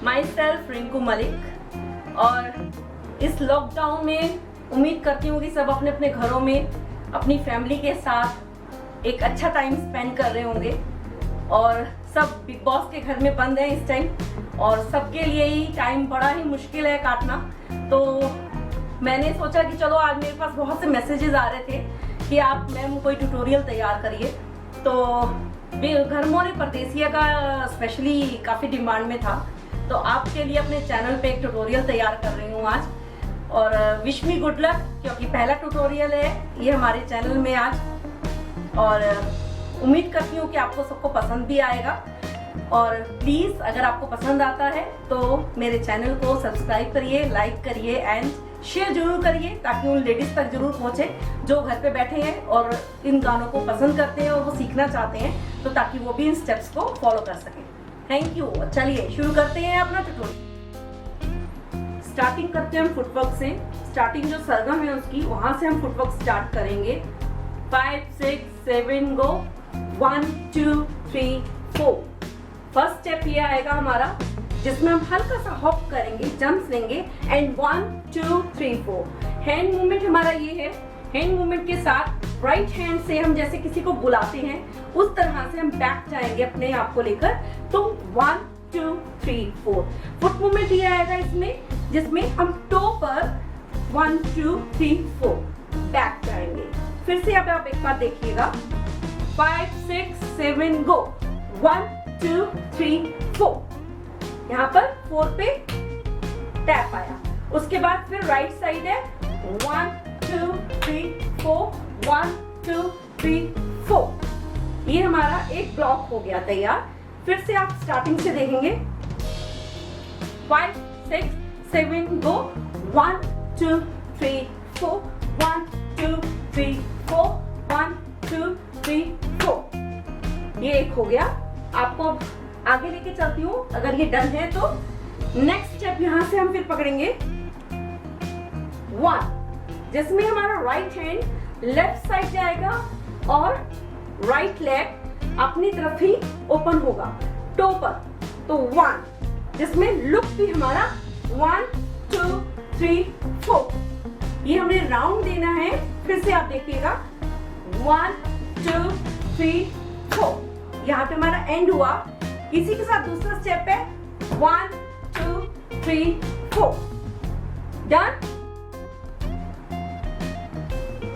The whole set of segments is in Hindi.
My self Rinku Malik. और इस लॉकडाउन में उम्मीद करती हूँ कि सब अपने अपने घरों में अपनी फैमिली के साथ एक अच्छा टाइम स्पेंड कर रहे होंगे और सब बिग बॉस के घर में बंद हैं इस टाइम और सबके लिए ही टाइम बड़ा ही मुश्किल है काटना। तो मैंने सोचा कि चलो आज मेरे पास बहुत से मैसेजेस आ रहे थे कि आप मैम कोई ट्यूटोरियल तैयार करिए। तो घर मोरे परदेसिया का स्पेशली काफ़ी डिमांड में था, तो आपके लिए अपने चैनल पे एक ट्यूटोरियल तैयार कर रही हूँ आज। और विश मी गुड लक, क्योंकि पहला ट्यूटोरियल है ये हमारे चैनल में आज। और उम्मीद करती हूँ कि आपको सबको पसंद भी आएगा। और प्लीज़ अगर आपको पसंद आता है तो मेरे चैनल को सब्सक्राइब करिए, लाइक करिए एंड शेयर जरूर करिए, ताकि उन लेडीज़ तक जरूर पहुँचे जो घर पे बैठे हैं और इन गानों को पसंद करते हैं और वो सीखना चाहते हैं, तो ताकि वो भी इन स्टेप्स को फॉलो कर सकें। Thank you. चलिए शुरू करते हैं अपना ट्यूटोरियल। स्टार्टिंग करते हैं हम फुटवर्क से। स्टार्टिंग जो सरगम है उसकी, वहां से हम फुटवर्क स्टार्ट करेंगे। 5 6 7 गो, 1 2 3 4। फर्स्ट स्टेप ये आएगा हमारा, जिसमें हम हल्का सा हॉप करेंगे, जंप्स लेंगे एंड 1 2 3 4। हैंड मूवमेंट हमारा ये है। हैंड मूवमेंट के साथ राइट हैंड से हम जैसे किसी को बुलाते हैं उस तरह से हम बैक जाएंगे अपने आप को लेकर। तो 1 2 3 4। फुट मूवमेंट ये आएगा इसमें, जिसमें हम टो पर 1 2 3 4 बैक जाएंगे। फिर से अब आप एक बार देखिएगा। 5 6 7 गो, 1 2 3 4। यहाँ पर 4 पे टैप आया। उसके बाद फिर राइट साइड है 1 2 3 4, 1 2 3 4। ये हमारा एक ब्लॉक हो गया तैयार। फिर से आप स्टार्टिंग से देखेंगे। 5 6 7 गो, 1 2 3 4, 1 2 3 4, 1 2 3 4। ये एक हो गया। आपको आगे लेके चलती हूँ। अगर ये डन है तो नेक्स्ट स्टेप यहां से हम फिर पकड़ेंगे 1, जिसमें हमारा राइट हैंड लेफ्ट साइड जाएगा और राइट लेग अपनी तरफ ही ओपन होगा टो पर। तो 1, जिसमें लुक भी हमारा 1 2 3 4। ये हमने राउंड देना है। फिर से आप देखिएगा 1 2 3 4। यहाँ पे हमारा एंड हुआ। इसी के साथ दूसरा स्टेप है 1 2 3 4। डन।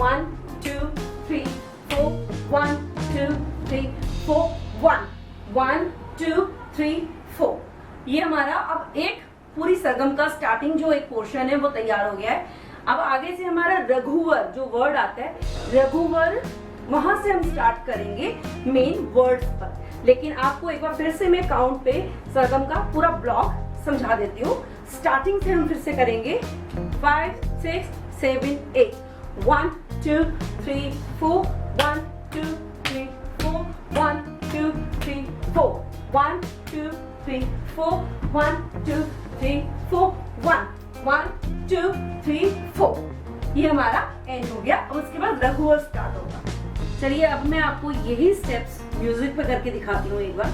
1 2 3 4, 1 2 3 4, 1 2 3 4। ये हमारा अब एक पूरी सरगम का स्टार्टिंग जो एक पोर्शन है वो तैयार हो गया है। अब आगे से हमारा रघुवर जो वर्ड आता है, रघुवर, वहां से हम स्टार्ट करेंगे मेन वर्ड्स पर। लेकिन आपको एक बार फिर से मैं काउंट पे सरगम का पूरा ब्लॉक समझा देती हूँ। स्टार्टिंग से हम फिर से करेंगे। 5 6 7 8, 1 2 3 4, 1 2 3 4, 1 2 3 4, 1 2 3 4, 1 2 3 4, 1 2 3 4। ये हमारा एंड हो गया। अब उसके बाद रघुवर स्टार्ट होगा। चलिए अब मैं आपको यही स्टेप्स म्यूजिक पे करके दिखाती हूँ एक बार।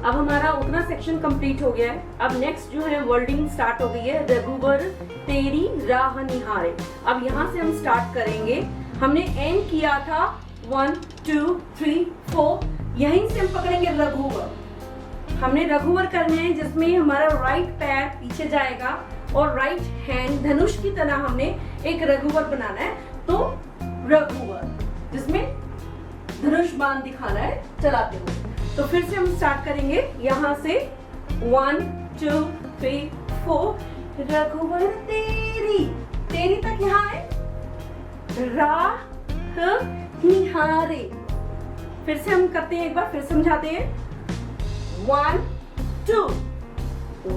अब हमारा उतना सेक्शन कंप्लीट हो गया है। अब नेक्स्ट जो है वर्डिंग स्टार्ट हो गई है। रघुवर तेरी राह निहारे। अब यहाँ से हम स्टार्ट करेंगे। हमने एंड किया था 1 2 3 4। यहीं से हम पकड़ेंगे रघुवर। हमने रघुवर करने हैं, जिसमें हमारा राइट पैर पीछे जाएगा और राइट हैंड धनुष की तरह हमने एक रघुवर बनाना है। तो रघुवर, जिसमें धनुष बाण दिखाना है चलाते हुए। तो फिर से हम स्टार्ट करेंगे यहाँ से 1 2 3 4। रघुवर तेरी, तेरी तक यहाँ है। राह निहारे। फिर से हम करते हैं, एक बार फिर समझाते हैं। 1 2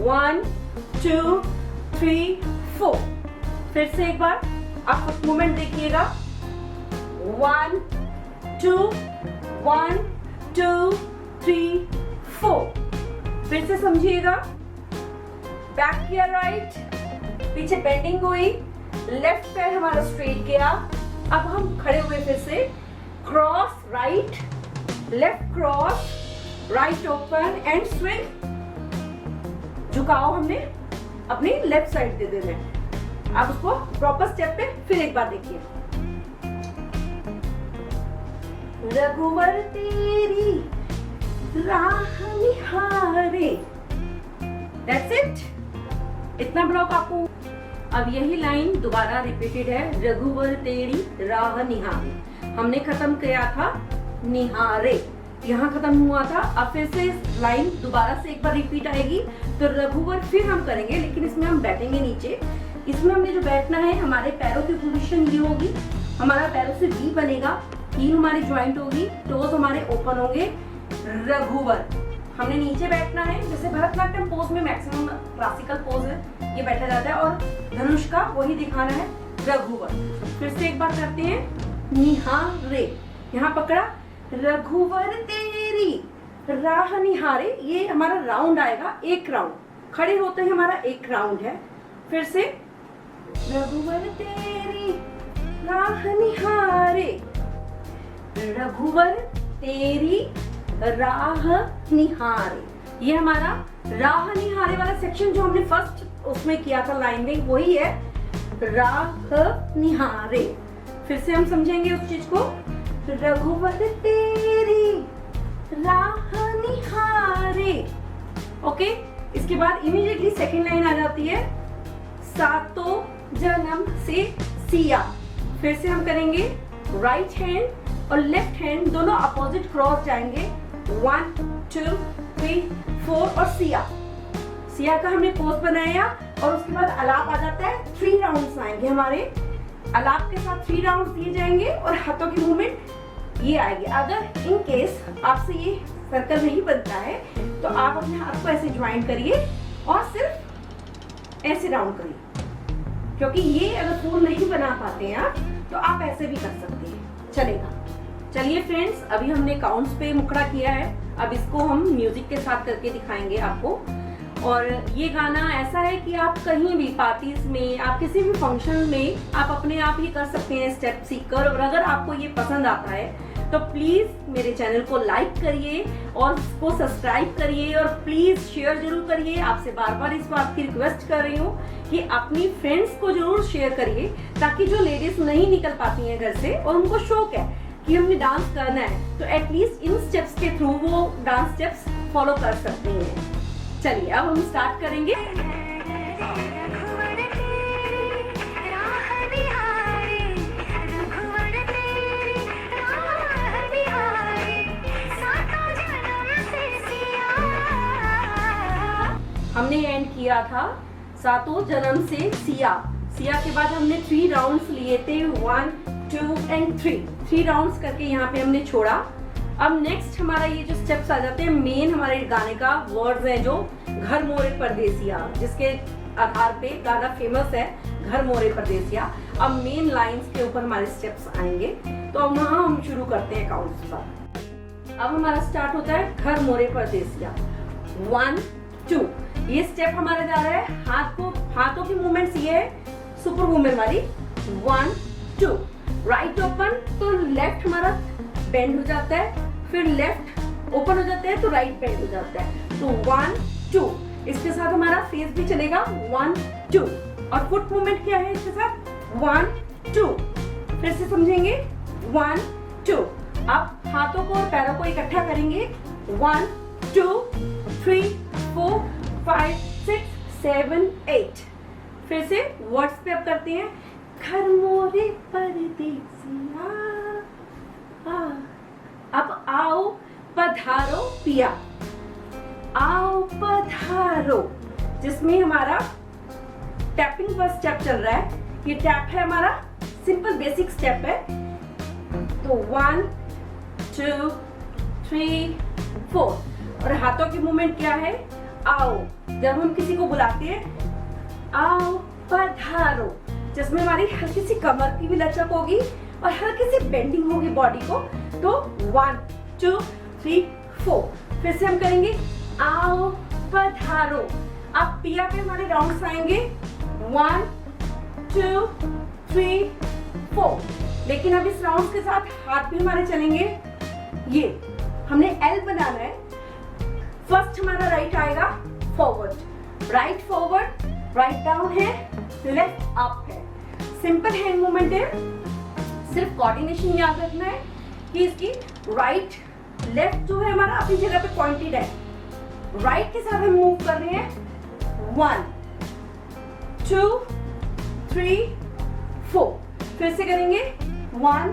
1 2 3 4। फिर से एक बार आप मूवमेंट देखिएगा। 1 2 1 2 3 4। फिर से समझिएगा। बैक किया राइट, पीछे बेंडिंग हुई, लेफ्ट पैर हमारा स्ट्रेट गया। अब हम खड़े हुए फिर से, cross right, left cross, right open and swing. झुकाव हमने अपनी लेफ्ट साइड दे देना है। आप उसको प्रॉपर स्टेप पे फिर एक बार देखिए। रघुवर तेरी राह निहारे, दैट्स इट। इतना ब्लॉक आपको। अब यही लाइन दोबारा रिपीटेड है, रघुवर तेरी राह निहारे। हमने खत्म किया था निहारे, यहाँ खत्म हुआ था। अब फिर से लाइन दोबारा से एक बार रिपीट आएगी, तो रघुवर फिर हम करेंगे, लेकिन इसमें हम बैठेंगे नीचे। इसमें हमने जो बैठना है, हमारे पैरों की पोजीशन ये होगी, हमारा पैरों से वी बनेगा, हील हमारी ज्वाइंट होगी, टोज हमारे ओपन होंगे। रघुवर हमने नीचे बैठना है, जैसे भरतनाट्यम पोज में मैक्सिमम क्लासिकल पोज है, ये बैठा जाता है, और धनुष का वही दिखाना है, रघुवर। फिर से एक बार करते हैं, निहारे, यहाँ पकड़ा, रघुवर तेरी राह निहारे। ये हमारा राउंड आएगा, एक राउंड खड़े होते हैं, हमारा एक राउंड है। फिर से रघुवर तेरी राह निहारे, रघुवर तेरी राह निहारे। ये हमारा राह निहारे वाला सेक्शन जो हमने फर्स्ट उसमें किया था लाइन में, वही है राह निहारे। फिर से हम समझेंगे उस चीज को, रघुवर तेरी राह निहारे। ओके, इसके बाद इमीडिएटली सेकेंड लाइन आ जाती है, सातों जन्म से सिया। फिर से हम करेंगे, राइट हैंड और लेफ्ट हैंड दोनों अपोजिट क्रॉस जाएंगे, 1 2 3 4 और सिया। सिया का हमने पोज बनाया, और उसके बाद अलाप आ जाता है। 3 राउंड्स आएंगे हमारे, अलाप के साथ 3 राउंड्स दिए जाएंगे, और हाथों की मूवमेंट ये आएगी। अगर इन केस आपसे ये सर्कल नहीं बनता है, तो आप अपने हाथ को ऐसे ज्वाइन करिए और सिर्फ ऐसे राउंड करिए, क्योंकि ये अगर फूल नहीं बना पाते हैं आप, तो आप ऐसे भी कर सकते हैं, चलेगा। चलिए फ्रेंड्स, अभी हमने काउंट्स पे मुखड़ा किया है, अब इसको हम म्यूजिक के साथ करके दिखाएंगे आपको। और ये गाना ऐसा है कि आप कहीं भी पार्टीज में, आप किसी भी फंक्शन में आप अपने आप ही कर सकते हैं स्टेप सीखकर। और अगर आपको ये पसंद आता है तो प्लीज मेरे चैनल को लाइक करिए और उसको सब्सक्राइब करिए, और प्लीज शेयर जरूर करिए। आपसे बार बार इस बात की रिक्वेस्ट कर रही हूँ कि अपनी फ्रेंड्स को जरूर शेयर करिए, ताकि जो लेडीज नहीं निकल पाती हैं घर से और उनको शौक है कि हमने डांस करना है, तो एटलीस्ट इन स्टेप्स के थ्रू वो डांस स्टेप्स फॉलो कर सकती हैं। चलिए अब हम स्टार्ट करेंगे। हमने एंड किया था सातों जन्म से सिया। सिया के बाद हमने 3 राउंड्स लिए थे, 1 2 एंड 3 राउंड्स करके यहाँ पे हमने छोड़ा। अब नेक्स्ट हमारा ये जो स्टेप्स आ जाते हैं, मेन हमारे गाने का वर्ड्स हैं जो घर मोरे परदेसिया, जिसके आधार पे गाना फेमस है, घर मोरे परदेसिया। अब मेन लाइंस के ऊपर हमारे स्टेप्स आएंगे, तो अब वहाँ हम शुरू करते हैं काउंट्स पर। अब हमारा स्टार्ट होता है घर मोरे परदेसिया, 1 2। ये स्टेप हमारा जा रहा है, हाथों की मूवमेंट्स ये है सुपर वुमेन वाली, 1 2। राइट ओपन तो लेफ्ट हमारा बेंड हो जाता है, फिर लेफ्ट ओपन हो जाता है तो राइट बेंड हो जाता है, तो 1 2। इसके साथ हमारा फेस भी चलेगा, 1 2। और फुट मूवमेंट क्या है इसके साथ, 1 2। फिर से समझेंगे, 1 2। अब हाथों को और पैरों को इकट्ठा करेंगे, 1 2 3 4 5 6 7 8। फिर से वर्ड्स पे अब करते हैं, घर मोरे परदेसिया, अब आओ पधारो पिया, आओ पधारो, जिसमें हमारा टैपिंग पर स्टेप चल रहा है। ये टैप है हमारा सिंपल बेसिक स्टेप है, तो 1 2 3 4। और हाथों की मूवमेंट क्या है, आओ, जब हम किसी को बुलाते हैं, आओ पधारो, जिसमें हमारी हल्की सी कमर की भी लचक होगी और हल्की सी बेंडिंग होगी बॉडी को, तो 1 2 3 4। फिर से हम करेंगे, आओ पधारो। अब पिया पे हमारे राउंड्स आएंगे, 1 2 3 4। लेकिन अब इस राउंड के साथ हाथ भी हमारे चलेंगे। ये हमने एल बनाना है। फर्स्ट हमारा राइट आएगा forward, right forward, write down है, लेफ्ट अप है। सिंपल हैंड मूवमेंट है। सिर्फ कोऑर्डिनेशन याद रखना है कि इसकी राइट लेफ्ट जो है हमारा अपनी जगह पे पॉइंटेड है। राइट के साथ हम मूव कर रहे हैं। 1 2 3 4। फिर से करेंगे 1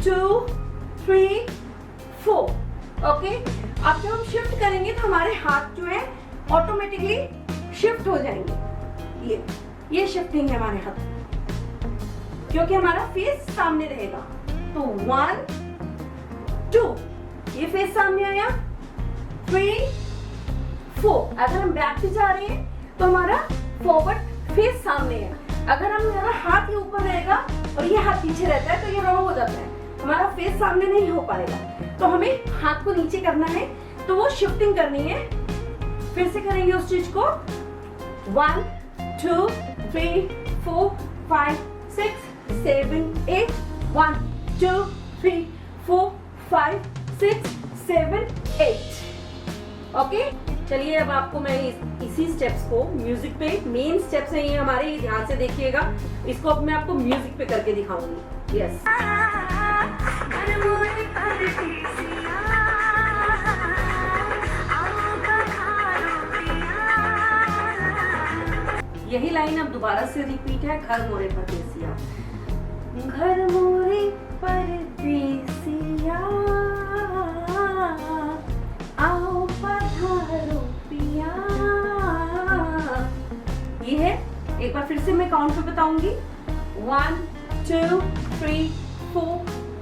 2 3 4। ओके, अब जब हम शिफ्ट करेंगे तो हमारे हाथ जो है ऑटोमेटिकली शिफ्ट हो जाएंगे। ये शिफ्टिंग है हमारे हाथ, क्योंकि हमारा फेस सामने रहेगा। तो 1 2, ये फेस सामने आया। 3 4। अगर हम बैक पे जा रहे हैं तो हमारा फॉरवर्ड फेस सामने है। अगर हमारा हाथ ये ऊपर रहेगा और ये हाथ पीछे रहता है तो ये रॉन्ग हो जाता है, हमारा फेस सामने नहीं हो पाएगा। तो हमें हाथ को नीचे करना है, तो वो शिफ्टिंग करनी है। फिर से करेंगे उस चीज को। 1 2 3 4 5 6 7 8। 1 2 3 4 5 6 7 8। ओके, चलिए अब आपको मैं इसी स्टेप्स को म्यूजिक पे, मेन स्टेप्स हैं ये हमारे, ये ध्यान से देखिएगा। इसको अब मैं आपको म्यूजिक पे करके दिखाऊंगी। यस, यही लाइन अब दोबारा से रिपीट है। घर मोरे परदेसिया, घर मोरे परदेसिया, आओ पधारो पिया। ये है। एक बार फिर से मैं काउंट पे बताऊंगी। 1 2 3 4।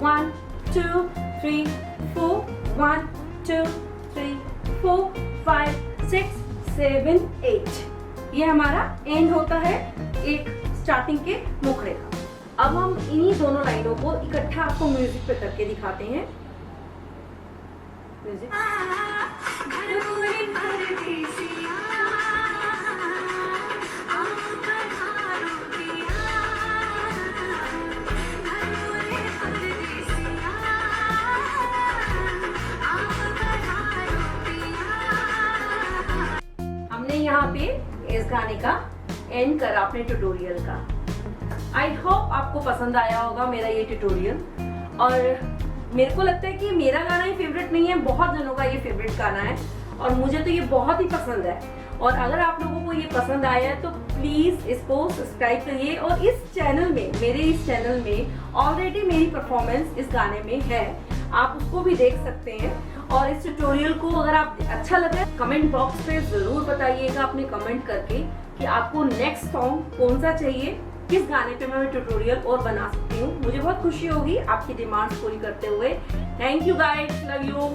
1 2 3 4। 1 2 3 4 5 6 7 8। ये हमारा एंड होता है एक स्टार्टिंग के मुखड़े का। अब हम इन्हीं दोनों लाइनों को इकट्ठा आपको म्यूजिक पे करके दिखाते हैं। म्यूजिक। हमने यहाँ पे इस गाने का एंड करा अपने ट्यूटोरियल का। आई होप आपको पसंद आया होगा मेरा ये ट्यूटोरियल। और मेरे को लगता है कि मेरा गाना ही फेवरेट नहीं है, बहुत जनों का ये फेवरेट गाना है और मुझे तो ये बहुत ही पसंद है। और अगर आप लोगों को ये पसंद आया है तो प्लीज इसको सब्सक्राइब करिए। और इस चैनल में, मेरे इस चैनल में ऑलरेडी मेरी परफॉर्मेंस इस गाने में है, आप उसको भी देख सकते हैं। और इस ट्यूटोरियल को अगर आप अच्छा लगा, कमेंट बॉक्स पे जरूर बताइएगा अपने कमेंट करके कि आपको नेक्स्ट सॉन्ग कौन सा चाहिए, किस गाने पे मैं ट्यूटोरियल और बना सकती हूँ। मुझे बहुत खुशी होगी आपकी डिमांड्स पूरी करते हुए। Thank you guys, love you.